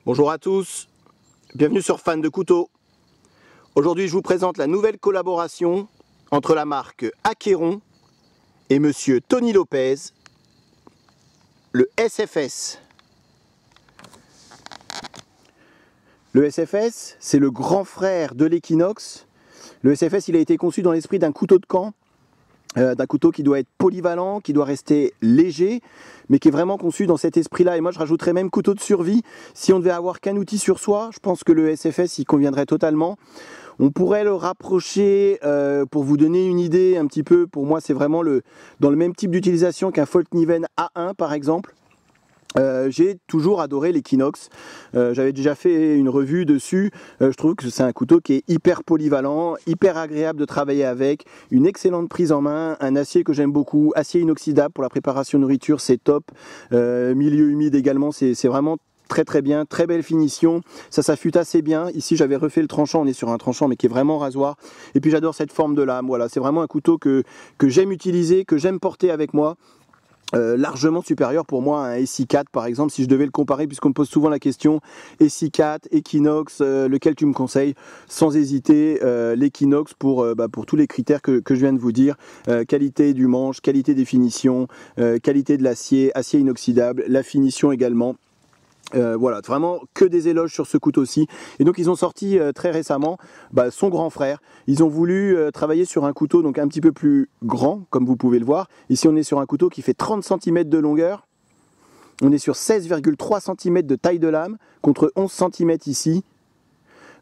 Bonjour à tous, bienvenue sur Fan de Couteaux. Aujourd'hui je vous présente la nouvelle collaboration entre la marque Acqueron et monsieur Tony Lopez, le SFS. Le SFS, c'est le grand frère de l'Equinox. Le SFS, il a été conçu dans l'esprit d'un couteau de camp, d'un couteau qui doit être polyvalent, qui doit rester léger, mais qui est vraiment conçu dans cet esprit-là. Et moi, je rajouterais même couteau de survie. Si on devait avoir qu'un outil sur soi, je pense que le SFS, il conviendrait totalement. On pourrait le rapprocher, pour vous donner une idée un petit peu, pour moi, c'est vraiment dans le même type d'utilisation qu'un Folkniven A1, par exemple. J'ai toujours adoré l'Equinox, j'avais déjà fait une revue dessus. Je trouve que c'est un couteau qui est hyper polyvalent, hyper agréable de travailler avec, une excellente prise en main, un acier que j'aime beaucoup, acier inoxydable pour la préparation de nourriture, c'est top, milieu humide également, c'est vraiment très bien, très belle finition, ça s'affûte assez bien. Ici j'avais refait le tranchant, on est sur un tranchant mais qui est vraiment rasoir, et puis j'adore cette forme de lame. Voilà, c'est vraiment un couteau que j'aime utiliser, que j'aime porter avec moi. Largement supérieur pour moi à un SI4 par exemple, si je devais le comparer, puisqu'on me pose souvent la question SI4, Equinox, lequel tu me conseilles? Sans hésiter, l'Equinox pour tous les critères que je viens de vous dire, qualité du manche, qualité des finitions, qualité de l'acier, acier inoxydable, la finition également. Voilà, vraiment que des éloges sur ce couteau-ci. Et donc ils ont sorti très récemment son grand frère. Ils ont voulu travailler sur un couteau donc un petit peu plus grand, comme vous pouvez le voir. Ici on est sur un couteau qui fait 30 cm de longueur. On est sur 16,3 cm de taille de lame, contre 11 cm ici.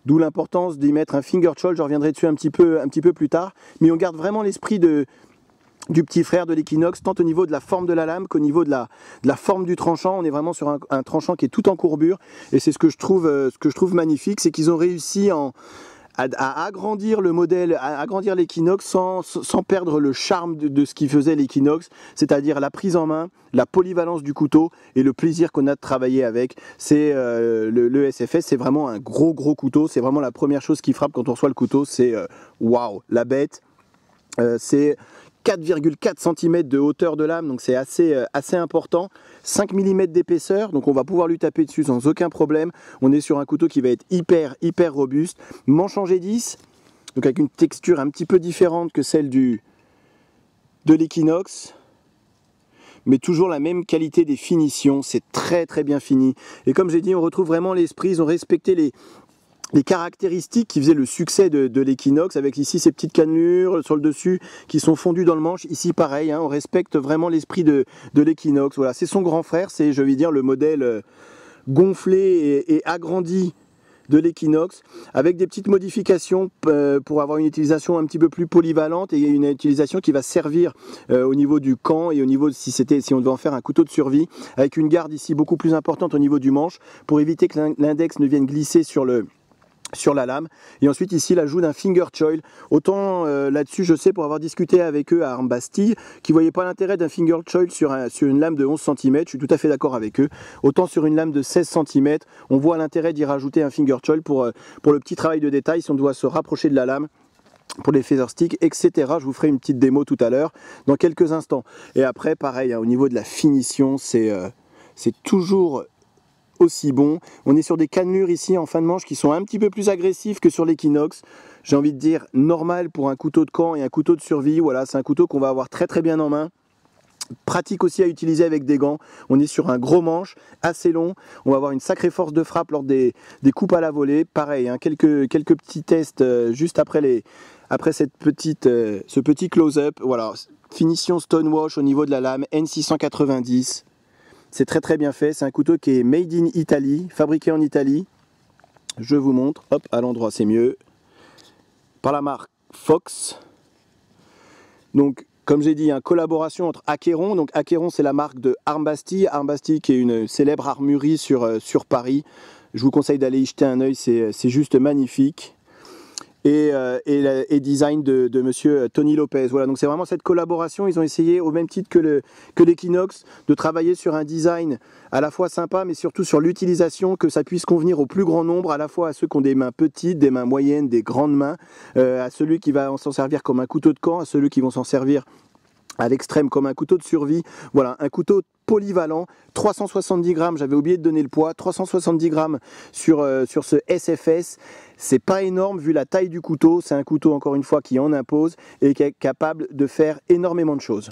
D'où l'importance d'y mettre un finger choil, je reviendrai dessus un petit peu plus tard. Mais on garde vraiment l'esprit du petit frère de l'Equinox, tant au niveau de la forme de la lame qu'au niveau de la forme du tranchant. On est vraiment sur un tranchant qui est tout en courbure, et c'est ce que je trouve magnifique, c'est qu'ils ont réussi à agrandir le modèle, à agrandir l'Equinox sans perdre le charme de ce qui faisait l'Equinox, c'est-à-dire la prise en main, la polyvalence du couteau et le plaisir qu'on a de travailler avec. C'est le SFS, c'est vraiment un gros couteau, c'est vraiment la première chose qui frappe quand on reçoit le couteau, c'est waouh, la bête. C'est 4,4 cm de hauteur de lame, donc c'est assez important, 5 mm d'épaisseur, donc on va pouvoir lui taper dessus sans aucun problème. On est sur un couteau qui va être hyper robuste, manche en G10, donc avec une texture un petit peu différente que celle de l'Equinox, mais toujours la même qualité des finitions, c'est très bien fini. Et comme j'ai dit, on retrouve vraiment l'esprit, ils ont respecté les caractéristiques qui faisaient le succès de l'Equinox, avec ici ces petites cannelures sur le dessus qui sont fondues dans le manche. Ici pareil, on respecte vraiment l'esprit de l'Equinox. Voilà, c'est son grand frère, c'est, je vais dire, le modèle gonflé et agrandi de l'Equinox, avec des petites modifications pour avoir une utilisation un petit peu plus polyvalente et une utilisation qui va servir au niveau du camp et au niveau, si on devait en faire un couteau de survie, avec une garde ici beaucoup plus importante au niveau du manche pour éviter que l'index ne vienne glisser sur la lame. Et ensuite ici l'ajout d'un finger choil. Autant là-dessus je sais, pour avoir discuté avec eux à Armbastille, qui ne voyaient pas l'intérêt d'un finger choil sur une lame de 11 cm, je suis tout à fait d'accord avec eux. Autant sur une lame de 16 cm, on voit l'intérêt d'y rajouter un finger choil pour le petit travail de détail, si on doit se rapprocher de la lame, pour les feather sticks, etc. Je vous ferai une petite démo tout à l'heure, dans quelques instants. Et après pareil, au niveau de la finition, c'est toujours aussi bon. On est sur des cannelures ici en fin de manche qui sont un petit peu plus agressifs que sur l'Equinox. J'ai envie de dire normal pour un couteau de camp et un couteau de survie. Voilà, c'est un couteau qu'on va avoir très bien en main. Pratique aussi à utiliser avec des gants. On est sur un gros manche assez long. On va avoir une sacrée force de frappe lors des coupes à la volée. Pareil, quelques petits tests juste après ce petit close-up. Voilà, finition Stonewash au niveau de la lame, N690. C'est très bien fait, c'est un couteau qui est made in Italy, fabriqué en Italie. Je vous montre, hop, à l'endroit c'est mieux. Par la marque Fox. Donc, comme j'ai dit, collaboration entre Acqueron. Donc Acqueron, c'est la marque de Armbastille. Armbastille qui est une célèbre armurerie sur Paris. Je vous conseille d'aller y jeter un œil, c'est juste magnifique. Et design de monsieur Tony Lopez. Voilà, donc c'est vraiment cette collaboration. Ils ont essayé, au même titre que l'Equinox, de travailler sur un design à la fois sympa, mais surtout sur l'utilisation, que ça puisse convenir au plus grand nombre, à la fois à ceux qui ont des mains petites, des mains moyennes, des grandes mains, à celui qui va s'en servir comme un couteau de camp, à celui qui vont s'en servir à l'extrême comme un couteau de survie. Voilà, un couteau polyvalent, 370 grammes, j'avais oublié de donner le poids, 370 grammes sur ce SFS. C'est pas énorme vu la taille du couteau, c'est un couteau encore une fois qui en impose et qui est capable de faire énormément de choses.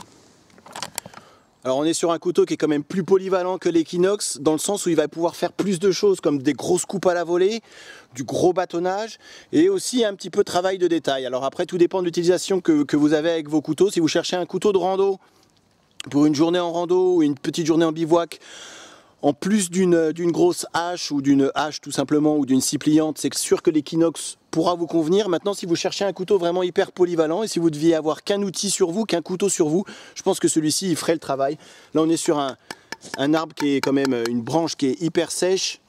Alors on est sur un couteau qui est quand même plus polyvalent que l'Equinox, dans le sens où il va pouvoir faire plus de choses comme des grosses coupes à la volée, du gros bâtonnage et aussi un petit peu de travail de détail. Alors après tout dépend de l'utilisation que vous avez avec vos couteaux. Si vous cherchez un couteau de rando pour une journée en rando ou une petite journée en bivouac, en plus d'une grosse hache ou d'une hache tout simplement ou d'une scie pliante, c'est sûr que l'Equinox pourra vous convenir. Maintenant, si vous cherchez un couteau vraiment hyper polyvalent et si vous deviez avoir qu'un outil sur vous, qu'un couteau sur vous, je pense que celui-ci il ferait le travail. Là, on est sur un arbre qui est quand même une branche qui est hyper sèche,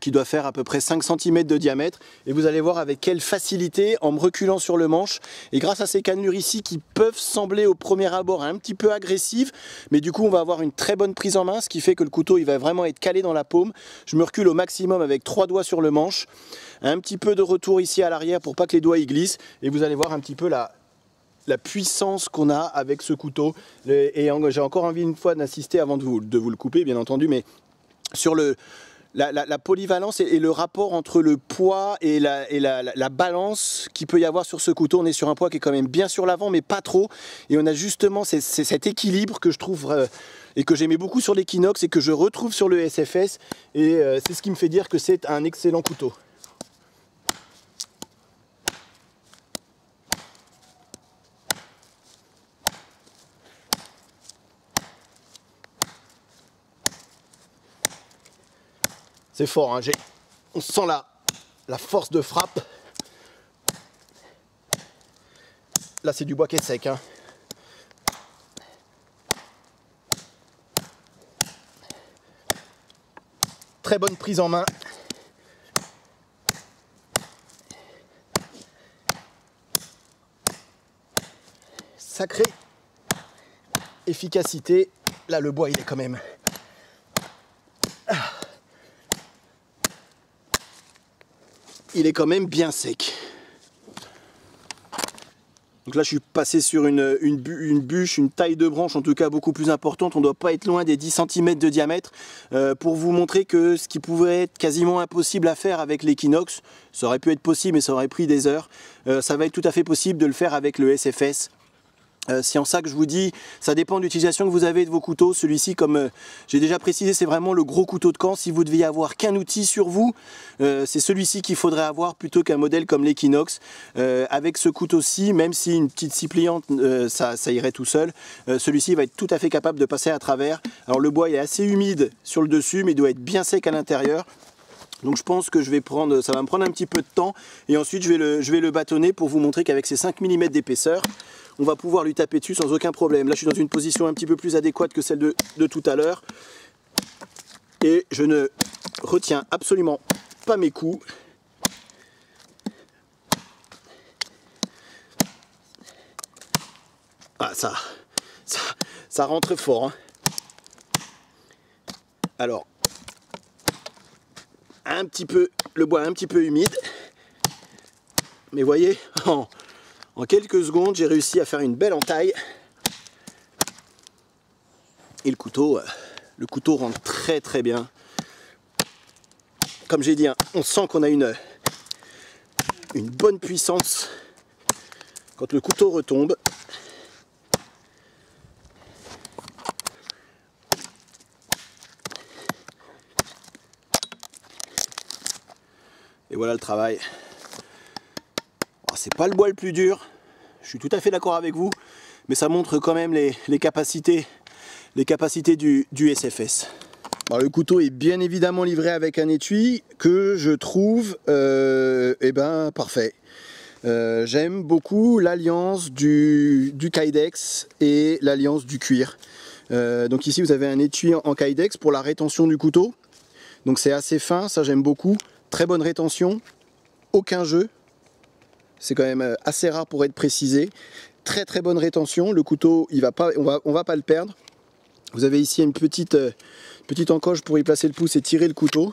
qui doit faire à peu près 5 cm de diamètre, et vous allez voir avec quelle facilité, en me reculant sur le manche, et grâce à ces cannelures ici qui peuvent sembler au premier abord un petit peu agressives, mais du coup on va avoir une très bonne prise en main, ce qui fait que le couteau il va vraiment être calé dans la paume. Je me recule au maximum avec 3 doigts sur le manche, un petit peu de retour ici à l'arrière pour pas que les doigts y glissent, et vous allez voir un petit peu la puissance qu'on a avec ce couteau. Et j'ai encore envie une fois d'insister avant de vous le couper bien entendu, mais sur la polyvalence et le rapport entre le poids et la balance qu'il peut y avoir sur ce couteau. On est sur un poids qui est quand même bien sur l'avant mais pas trop, et on a justement cet équilibre que je trouve et que j'aimais beaucoup sur l'Equinox et que je retrouve sur le SFS, et c'est ce qui me fait dire que c'est un excellent couteau. C'est fort, hein, on sent la force de frappe. Là, c'est du bois qui est sec. Hein. Très bonne prise en main. Sacrée efficacité. Là, le bois, il est quand même... Il est quand même bien sec. Donc là je suis passé sur une bûche, une taille de branche en tout cas beaucoup plus importante. On ne doit pas être loin des 10 cm de diamètre, pour vous montrer que ce qui pouvait être quasiment impossible à faire avec l'Equinox, ça aurait pu être possible mais ça aurait pris des heures, ça va être tout à fait possible de le faire avec le SFS. C'est en ça que je vous dis, ça dépend de l'utilisation que vous avez de vos couteaux. Celui-ci, comme j'ai déjà précisé, c'est vraiment le gros couteau de camp. Si vous deviez avoir qu'un outil sur vous, c'est celui-ci qu'il faudrait avoir plutôt qu'un modèle comme l'Equinox. Avec ce couteau-ci, même si une petite scie pliante, ça irait tout seul, celui-ci va être tout à fait capable de passer à travers. Alors le bois est assez humide sur le dessus, mais il doit être bien sec à l'intérieur. Donc je pense que ça va me prendre un petit peu de temps, et ensuite je vais le bâtonner pour vous montrer qu'avec ces 5 mm d'épaisseur, on va pouvoir lui taper dessus sans aucun problème. Là je suis dans une position un petit peu plus adéquate que celle de tout à l'heure, et je ne retiens absolument pas mes coups. Ah ça rentre fort. Hein. Alors, le bois est un petit peu humide, mais voyez, en quelques secondes j'ai réussi à faire une belle entaille, et le couteau rentre très très bien. Comme j'ai dit, hein, on sent qu'on a une bonne puissance quand le couteau retombe. Et voilà le travail. C'est pas le bois le plus dur, je suis tout à fait d'accord avec vous, mais ça montre quand même les capacités du SFS. Alors, le couteau est bien évidemment livré avec un étui que je trouve parfait. J'aime beaucoup l'alliance du Kydex et l'alliance du cuir. Donc ici vous avez un étui en Kydex pour la rétention du couteau. Donc c'est assez fin, ça j'aime beaucoup. Très bonne rétention, aucun jeu. C'est quand même assez rare pour être précisé. Très très bonne rétention. Le couteau, on va pas le perdre. Vous avez ici une petite encoche pour y placer le pouce et tirer le couteau.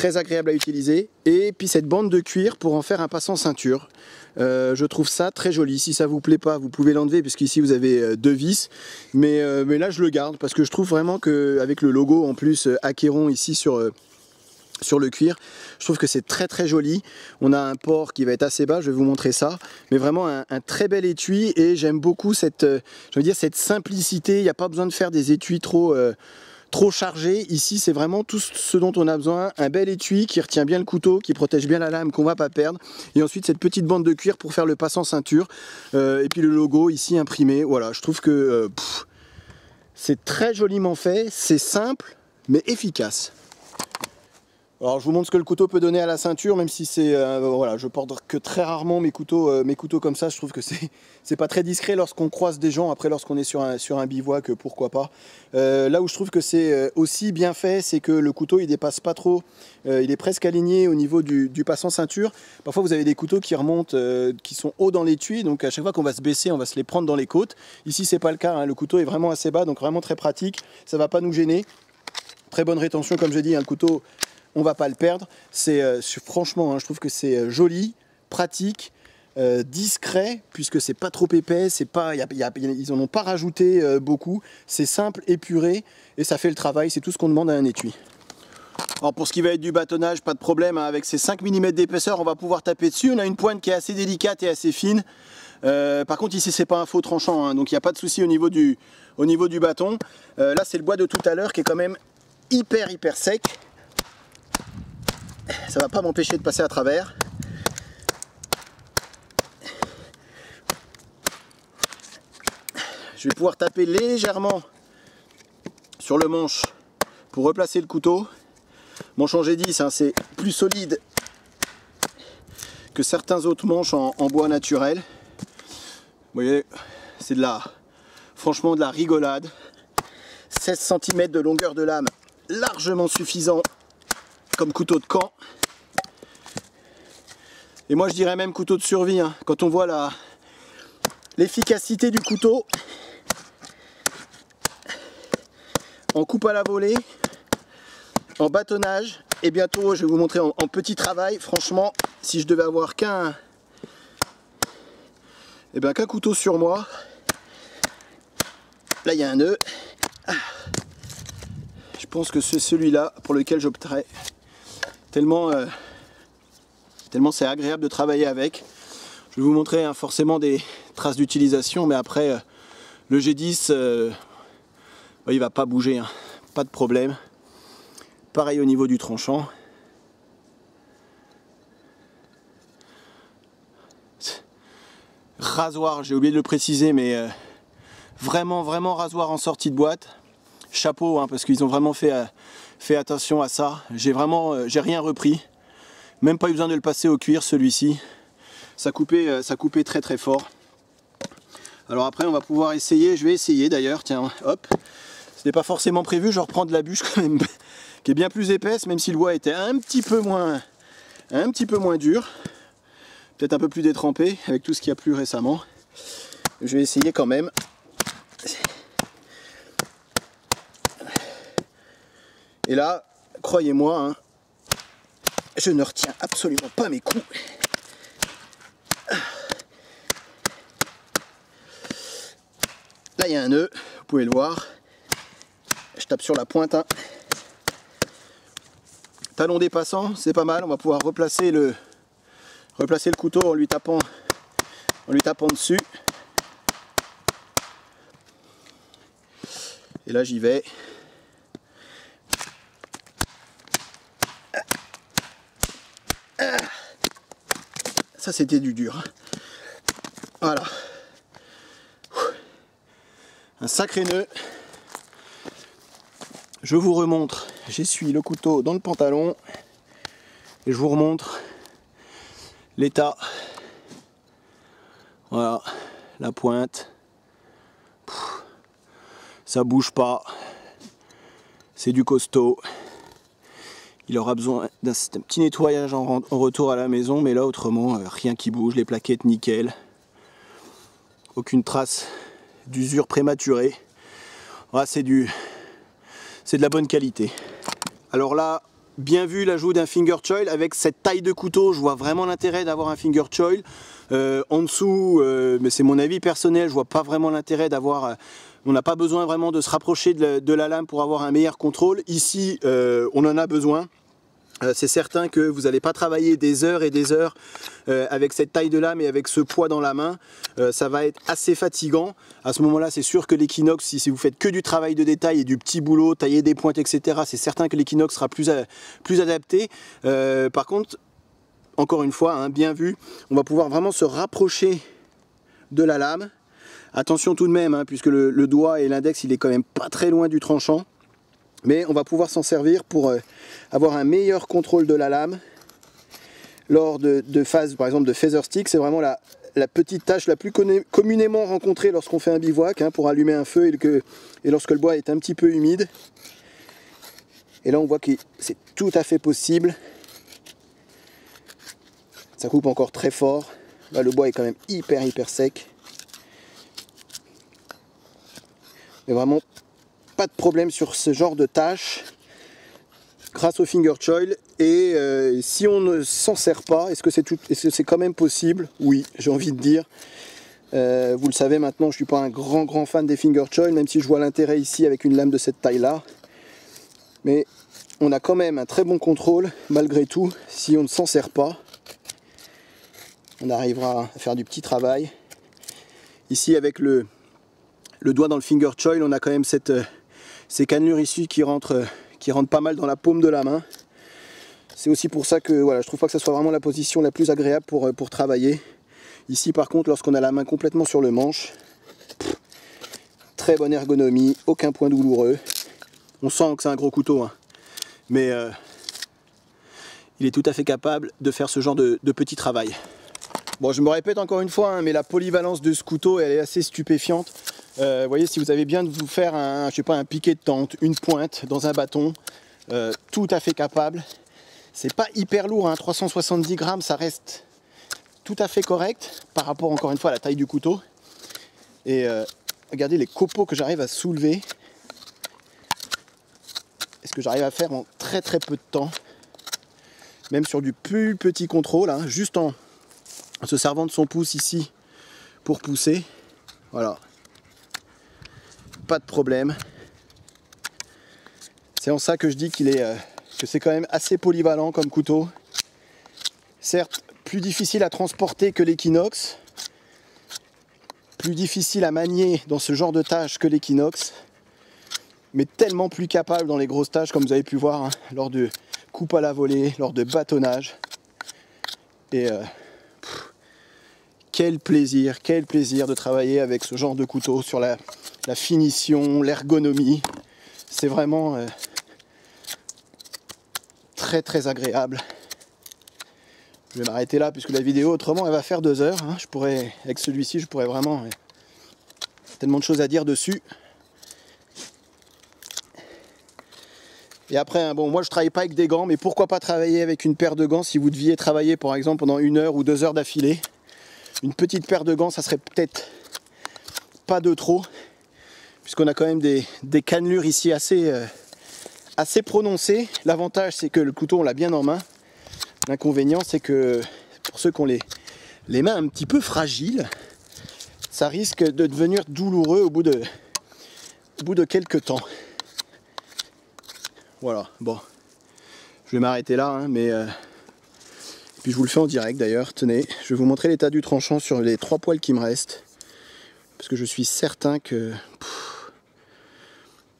très agréable à utiliser. Et puis cette bande de cuir pour en faire un passant ceinture. Je trouve ça très joli. Si ça vous plaît pas, vous pouvez l'enlever puisqu'ici vous avez 2 vis. Mais là je le garde parce que je trouve vraiment qu'avec le logo en plus Acheron ici sur le cuir, je trouve que c'est très très joli. On a un port qui va être assez bas, je vais vous montrer ça, mais vraiment un très bel étui. Et j'aime beaucoup cette, cette simplicité. Il n'y a pas besoin de faire des étuis trop chargés. Ici c'est vraiment tout ce dont on a besoin, un bel étui qui retient bien le couteau, qui protège bien la lame, qu'on va pas perdre, et ensuite cette petite bande de cuir pour faire le passant ceinture, et puis le logo ici imprimé. Voilà, je trouve que c'est très joliment fait, c'est simple mais efficace. Alors je vous montre ce que le couteau peut donner à la ceinture, même si c'est voilà, je porte que très rarement mes couteaux comme ça. Je trouve que c'est pas très discret lorsqu'on croise des gens. Après, lorsqu'on est sur un bivouac, pourquoi pas. Là où je trouve que c'est aussi bien fait, c'est que le couteau il dépasse pas trop, il est presque aligné au niveau du passant ceinture. Parfois vous avez des couteaux qui remontent, qui sont hauts dans l'étui, donc à chaque fois qu'on va se baisser, on va se les prendre dans les côtes. Ici c'est pas le cas, hein. Le couteau est vraiment assez bas, donc vraiment très pratique, ça va pas nous gêner. Très bonne rétention, comme je dis, hein, le couteau on va pas le perdre. C'est franchement, hein, je trouve que c'est joli, pratique, discret, puisque c'est pas trop épais, c'est pas, ils en ont pas rajouté beaucoup. C'est simple, épuré, et ça fait le travail. C'est tout ce qu'on demande à un étui. Alors pour ce qui va être du bâtonnage, pas de problème, hein, avec ces 5 mm d'épaisseur, on va pouvoir taper dessus. On a une pointe qui est assez délicate et assez fine. Par contre ici c'est pas un faux tranchant, hein, donc il n'y a pas de souci au niveau du bâton. Là c'est le bois de tout à l'heure qui est quand même hyper sec. Ça va pas m'empêcher de passer à travers. Je vais pouvoir taper légèrement sur le manche pour replacer le couteau. Manche en G10, hein, c'est plus solide que certains autres manches en bois naturel. Vous voyez, c'est franchement de la rigolade. 16 cm de longueur de lame, largement suffisant comme couteau de camp. Et moi je dirais même couteau de survie, hein, quand on voit l'efficacité du couteau en coupe à la volée, en bâtonnage, et bientôt je vais vous montrer en petit travail. Franchement, si je devais avoir qu'un couteau sur moi, là il y a un nœud. Je pense que c'est celui-là pour lequel j'opterais, tellement c'est agréable de travailler avec. Je vais vous montrer, hein, forcément des traces d'utilisation, mais après le G10 il va pas bouger, hein, pas de problème. Pareil au niveau du tranchant. Rasoir, j'ai oublié de le préciser, mais vraiment rasoir en sortie de boîte. Chapeau, hein, parce qu'ils ont vraiment fait attention à ça. J'ai rien repris. Même pas eu besoin de le passer au cuir, celui-ci. Ça coupait très fort. Alors après on va pouvoir essayer, je vais essayer d'ailleurs, tiens, hop. Ce n'est pas forcément prévu, je reprends de la bûche quand même, qui est bien plus épaisse, même si le bois était un petit peu moins dur. Peut-être un peu plus détrempé avec tout ce qu'il y a plu récemment. Je vais essayer quand même. Et là, croyez-moi, hein, je ne retiens absolument pas mes coups. Là, il y a un nœud, vous pouvez le voir. Je tape sur la pointe. Hein. Talon dépassant, c'est pas mal. On va pouvoir replacer le couteau en lui tapant dessus. Et là, j'y vais. Ça c'était du dur. Voilà. Un sacré nœud. Je vous remontre. J'essuie le couteau dans le pantalon. Et je vous remontre l'état. Voilà. La pointe. Ça bouge pas. C'est du costaud. Il aura besoin d'un petit nettoyage en retour à la maison, mais là autrement rien qui bouge, les plaquettes nickel, aucune trace d'usure prématurée. Voilà, c'est de la bonne qualité. Alors là, bien vu l'ajout d'un finger choil. Avec cette taille de couteau, je vois vraiment l'intérêt d'avoir un finger choil. En dessous, mais c'est mon avis personnel, je vois pas vraiment l'intérêt d'avoir... on n'a pas besoin vraiment de se rapprocher de la lame pour avoir un meilleur contrôle. Ici, on en a besoin. C'est certain que vous n'allez pas travailler des heures et des heures avec cette taille de lame et avec ce poids dans la main. Ça va être assez fatigant. À ce moment-là, c'est sûr que l'Equinox, si vous faites que du travail de détail et du petit boulot, tailler des pointes, etc., c'est certain que l'Equinox sera plus adapté. Par contre, encore une fois, hein, bien vu, on va pouvoir vraiment se rapprocher de la lame. Attention tout de même, hein, puisque le doigt et l'index, il est quand même pas très loin du tranchant. Mais on va pouvoir s'en servir pour avoir un meilleur contrôle de la lame lors de phases, par exemple de feather stick. C'est vraiment la petite tâche la plus communément rencontrée lorsqu'on fait un bivouac, hein, pour allumer un feu et lorsque le bois est un petit peu humide. Et là on voit que c'est tout à fait possible. Ça coupe encore très fort. Là le bois est quand même hyper sec. Mais vraiment pas de problème sur ce genre de tâche grâce au finger choil. Et si on ne s'en sert pas, est-ce que c'est quand même possible? Oui, j'ai envie de dire. Vous le savez maintenant, je ne suis pas un grand fan des finger choil, même si je vois l'intérêt ici avec une lame de cette taille là. Mais on a quand même un très bon contrôle malgré tout. Si on ne s'en sert pas, on arrivera à faire du petit travail. Ici avec le doigt dans le finger choil, on a quand même ces cannelures ici qui rentrent pas mal dans la paume de la main. C'est aussi pour ça que voilà, je trouve pas que ce soit vraiment la position la plus agréable pour travailler. Ici par contre, lorsqu'on a la main complètement sur le manche, très bonne ergonomie, aucun point douloureux. On sent que c'est un gros couteau, hein. Mais il est tout à fait capable de faire ce genre de petit travail. Bon, je me répète encore une fois, hein, mais la polyvalence de ce couteau, elle est assez stupéfiante. Vous voyez, si vous avez bien de vous faire un piquet de tente, une pointe dans un bâton, tout à fait capable. C'est pas hyper lourd, hein, 370 grammes, ça reste tout à fait correct par rapport encore une fois à la taille du couteau. Et regardez les copeaux que j'arrive à soulever. Et ce que j'arrive à faire en très peu de temps. Même sur du plus petit contrôle, hein, juste en se servant de son pouce ici pour pousser. Voilà. Pas de problème. C'est en ça que je dis que c'est quand même assez polyvalent comme couteau. Certes, plus difficile à transporter que l'Equinox, plus difficile à manier dans ce genre de tâches que l'Equinox, mais tellement plus capable dans les grosses tâches, comme vous avez pu voir, hein, lors de coupe à la volée, lors de bâtonnage. Et quel plaisir de travailler avec ce genre de couteau sur la finition, l'ergonomie. C'est vraiment très agréable. Je vais m'arrêter là puisque la vidéo autrement elle va faire 2 heures, hein. Avec celui-ci je pourrais vraiment tellement de choses à dire dessus. Et après, hein, bon, moi je travaille pas avec des gants, mais pourquoi pas travailler avec une paire de gants si vous deviez travailler par exemple pendant 1 heure ou 2 heures d'affilée. Une petite paire de gants, ça serait peut-être pas de trop, puisqu'on a quand même des cannelures ici assez prononcées. L'avantage c'est que le couteau on l'a bien en main. L'inconvénient c'est que pour ceux qui ont les mains un petit peu fragiles, ça risque de devenir douloureux au bout de quelques temps. Voilà, bon, je vais m'arrêter là, hein, mais puis je vous le fais en direct d'ailleurs. Tenez, je vais vous montrer l'état du tranchant sur les 3 poils qui me restent, parce que je suis certain que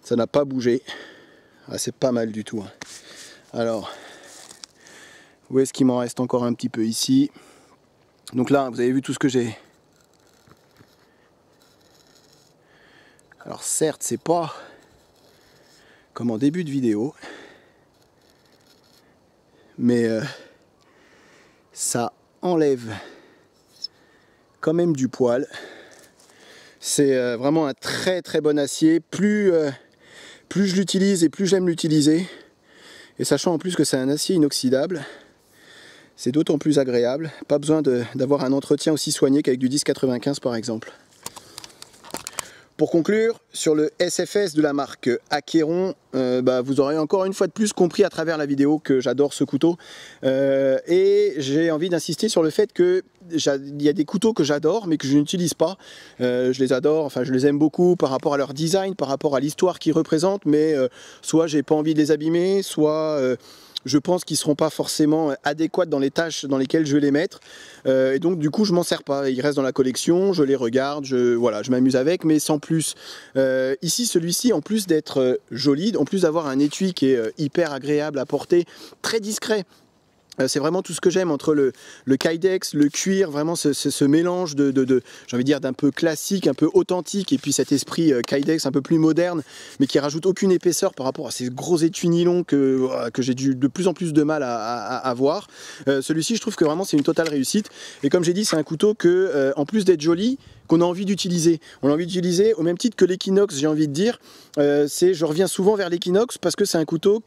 ça n'a pas bougé. Ah, c'est pas mal du tout, hein. Alors, où est-ce qu'il m'en reste encore un petit peu ici? Donc là, vous avez vu tout ce que j'ai. Alors certes, c'est pas comme en début de vidéo, mais ça enlève quand même du poil. C'est vraiment un très bon acier. Plus je l'utilise et plus j'aime l'utiliser, et sachant en plus que c'est un acier inoxydable, c'est d'autant plus agréable. Pas besoin d'avoir un entretien aussi soigné qu'avec du 1095 par exemple. Pour conclure, sur le SFS de la marque Acqueron, vous aurez encore une fois de plus compris à travers la vidéo que j'adore ce couteau. Et j'ai envie d'insister sur le fait qu'il y a des couteaux que j'adore mais que je n'utilise pas. Je les adore, enfin je les aime beaucoup par rapport à leur design, par rapport à l'histoire qu'ils représentent, mais soit j'ai pas envie de les abîmer, soit je pense qu'ils ne seront pas forcément adéquats dans les tâches dans lesquelles je vais les mettre. Et donc du coup je m'en sers pas. Ils restent dans la collection, je les regarde, je m'amuse avec, mais sans plus. Ici celui-ci, en plus d'être joli, en plus d'avoir un étui qui est hyper agréable à porter, très discret. C'est vraiment tout ce que j'aime entre le kydex, le cuir, vraiment ce mélange j'ai envie de dire, d'un peu classique, un peu authentique, et puis cet esprit kydex un peu plus moderne, mais qui rajoute aucune épaisseur par rapport à ces gros étuis nylon que j'ai de plus en plus de mal à avoir. Celui-ci, je trouve que vraiment c'est une totale réussite. Et comme j'ai dit, c'est un couteau que, en plus d'être joli, qu'on a envie d'utiliser. On a envie d'utiliser au même titre que l'Equinox, j'ai envie de dire. Je reviens souvent vers l'Equinox parce que c'est un couteau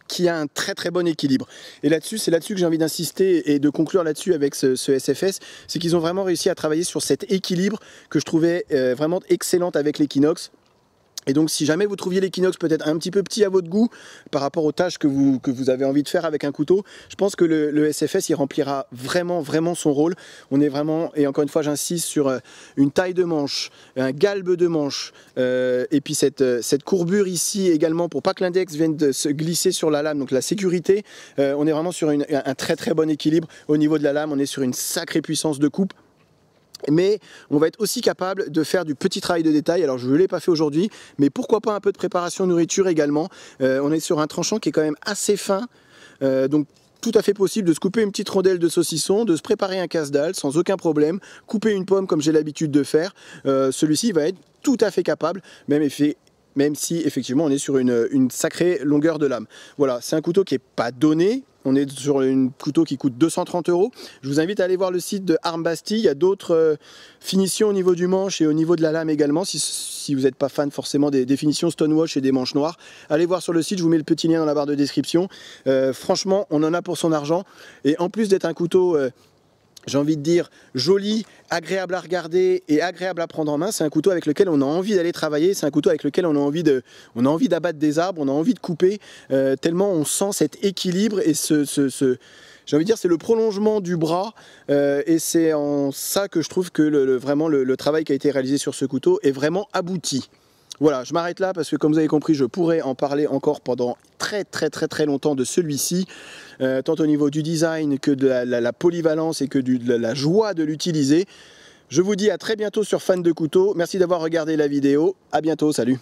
qui a un très très bon équilibre. Et là-dessus, c'est là-dessus que j'ai envie d'insister et de conclure là-dessus avec ce SFS, c'est qu'ils ont vraiment réussi à travailler sur cet équilibre que je trouvais vraiment excellent avec l'Equinox. Et donc si jamais vous trouviez l'Equinox peut-être un petit peu petit à votre goût par rapport aux tâches que vous avez envie de faire avec un couteau, je pense que le SFS il remplira vraiment son rôle. On est vraiment, et encore une fois j'insiste sur une taille de manche, un galbe de manche, et puis cette courbure ici également pour pas que l'index vienne de se glisser sur la lame, donc la sécurité. On est vraiment sur un très bon équilibre au niveau de la lame, on est sur une sacrée puissance de coupe. Mais on va être aussi capable de faire du petit travail de détail. Alors je ne l'ai pas fait aujourd'hui, mais pourquoi pas un peu de préparation nourriture également. On est sur un tranchant qui est quand même assez fin, donc tout à fait possible de se couper une petite rondelle de saucisson, de se préparer un casse-dalle sans aucun problème, couper une pomme comme j'ai l'habitude de faire. Celui-ci va être tout à fait capable, même si effectivement on est sur une sacrée longueur de lame. Voilà, c'est un couteau qui n'est pas donné. On est sur un couteau qui coûte 230 €. Je vous invite à aller voir le site de Arme Bastille. Il y a d'autres finitions au niveau du manche et au niveau de la lame également. Si vous n'êtes pas fan forcément des finitions Stonewash et des manches noires, allez voir sur le site. Je vous mets le petit lien dans la barre de description. Franchement, on en a pour son argent. Et en plus d'être un couteau... j'ai envie de dire joli, agréable à regarder et agréable à prendre en main. C'est un couteau avec lequel on a envie d'aller travailler, c'est un couteau avec lequel on a envie d'abattre des arbres, on a envie de couper, tellement on sent cet équilibre et j'ai envie de dire c'est le prolongement du bras, et c'est en ça que je trouve que vraiment le travail qui a été réalisé sur ce couteau est vraiment abouti. Voilà, je m'arrête là parce que comme vous avez compris, je pourrais en parler encore pendant très longtemps de celui-ci, tant au niveau du design que de la polyvalence et que de la joie de l'utiliser. Je vous dis à très bientôt sur Fan de Couteaux. Merci d'avoir regardé la vidéo. À bientôt, salut.